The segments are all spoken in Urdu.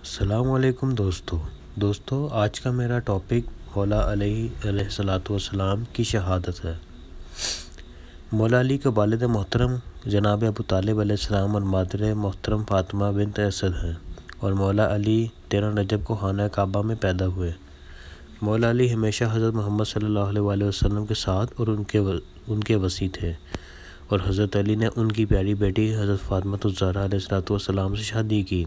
السلام علیکم دوستو آج کا میرا ٹاپک مولا علیہ الصلوۃ والسلام کی شہادت ہے۔ مولا علی کے والد محترم جناب ابو طالب علیہ السلام اور مادر محترم فاطمہ بنت اسد ہیں اور مولا علی 13 رجب کو خانہ کعبہ میں پیدا ہوئے۔ مولا علی ہمیشہ حضرت محمد صلی اللہ علیہ وسلم کے ساتھ اور ان کے وصی تھے، اور حضرت علی نے ان کی پیاری بیٹی حضرت فاطمہ الزہرا علیہ السلام سے شادی کی،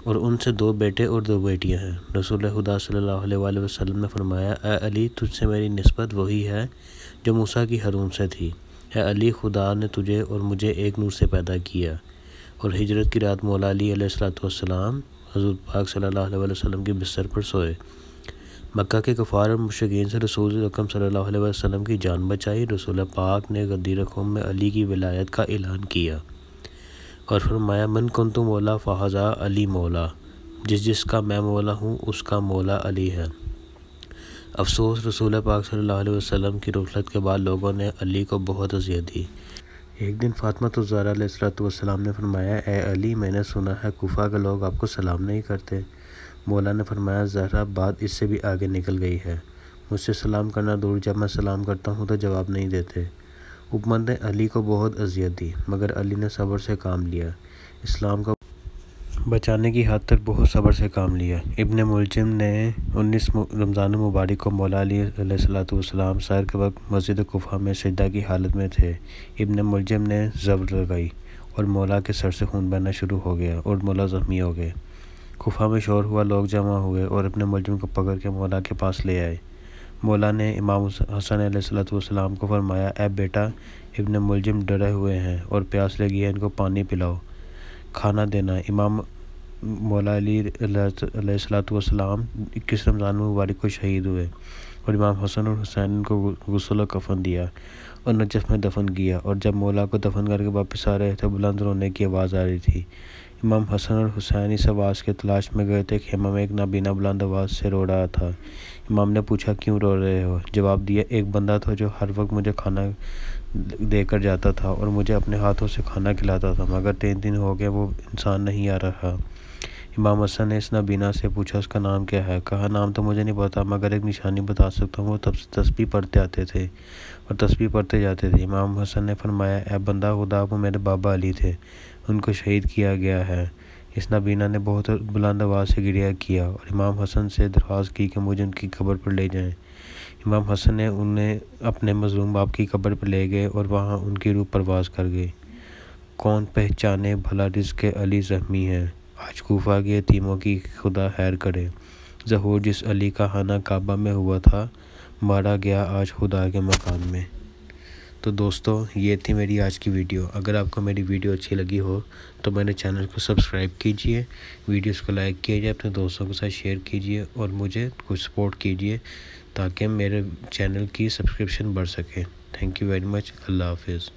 اور ان سے 2 بیٹے اور 2 بیٹیاں ہیں۔ رسول خدا صلی اللہ علیہ وسلم نے فرمایا، اے علی، تجھ سے میری نسبت وہی ہے جو موسیٰ کی حرون سے تھی۔ اے علی، خدا نے تجھے اور مجھے ایک نور سے پیدا کیا۔ اور ہجرت کی رات مولا علی علیہ السلام حضور پاک صلی اللہ علیہ وسلم کے بستر پر سوئے۔ مکہ کے کفار اور مشرکین سے رسول اکرم صلی اللہ علیہ وسلم کی جان بچائی۔ رسول پاک نے غدیر قوم میں علی کی ولایت کا اعلان کیا اور فرمایا، من کنت مولا فہذا علی مولا، جس کا میں مولا ہوں اس کا مولا علی ہے۔ افسوس، رسول پاک صلی اللہ علیہ وسلم کی رخصت کے بعد لوگوں نے علی کو بہت اذیت دی۔ ایک دن فاطمہ الزہرا علیہ السلام نے فرمایا، اے علی، میں نے سنا ہے کوفہ کے لوگ آپ کو سلام نہیں کرتے۔ مولا نے فرمایا، زہرا، بات اس سے بھی آگے نکل گئی ہے۔ مجھ سے سلام کرنا دور، جب میں سلام کرتا ہوں تو جواب نہیں دیتے۔ حکومت نے علی کو بہت اذیت دی، مگر علی نے صبر سے کام لیا۔ اسلام کو بچانے کی حد تک بہت صبر سے کام لیا۔ ابن ملجم نے 19 رمضان المبارک کو مولا علی علیہ السلام سحر کے وقت مسجد کوفہ میں سجدہ کی حالت میں تھے۔ ابن ملجم نے زبر لگائی اور مولا کے سر سے خون بہنا شروع ہو گیا اور مولا زخمی ہو گئے۔ کوفہ میں شور ہوا، لوگ جمع ہوئے اور ابن ملجم کو پکڑ کے مولا کے پاس لے آئے۔ مولا نے امام حسن علیہ السلام کو فرمایا، اے بیٹا، ابن ملجم ڈرے ہوئے ہیں اور پیاس لگی ہے، ان کو پانی پلاؤ، کھانا دینا۔ امام مولا علی علیہ السلام 21 رمضان المبارک کو شہید ہوئے، اور امام حسن اور حسین کو غسل و کفن دیا اور نجف میں دفن کیا، اور جب مولا کو دفن کر کے واپس آ رہے تھے بلند رونے کی آواز آ رہی تھی۔ امام حسن اور حسین اس آواز کے تلاش میں گئے تھے۔ خیمہ میں ایک نابینا بلند آواز سے رو رہا تھا۔ امام نے پوچھا، کیوں رو رہے ہو؟ جواب دیا، ایک بندہ تھا جو ہر وقت مجھے کھانا دے کر جاتا تھا اور مجھے اپنے ہاتھوں سے کھانا کھلاتا تھا، مگر 3 دن ہو گئے وہ انسان نہیں آ رہا۔ امام حسن نے اس نابینا سے پوچھا، اس کا نام کیا ہے؟ کہا، نام تو مجھے نہیں پتا، مگر ایک نشانی بتا سکتا ہوں، وہ تسبیح پڑھتے آتے تھے اور تسبیح پڑھتے جاتے تھے۔ امام حسن نے فرمایا، اے بندہ خدا، وہ میرے بابا علی تھے، ان کو شہید کیا گیا ہے۔ اس نابینا نے بہت بلند آواز سے گریہ کیا اور امام حسن سے درخواست کی کہ مجھے ان کی قبر پر لے جائیں۔ امام حسن نے انہیں اپنے مظلوم باپ کی قبر پر لے گئے اور وہاں ان کی روح پرواز کر گئی۔ کون پہچانے بھلا رزق علی زخمی ہے، آج کوفہ کے یتیموں کی خدا خیر کرے۔ ظہور جس علی کا خانہ کعبہ میں ہوا تھا، مارا گیا آج خدا کے مقام میں۔ تو دوستو، یہ تھی میری آج کی ویڈیو۔ اگر آپ کو میری ویڈیو اچھی لگی ہو تو میرے چینل کو سبسکرائب کیجئے، ویڈیوز کو لائک کیجئے، اپنے دوستوں کے ساتھ شیئر کیجئے اور مجھے کچھ سپورٹ کیجئے تاکہ میرے چینل کی سبسکرپشن بڑھ سکے۔ Thank you very much. اللہ حافظ۔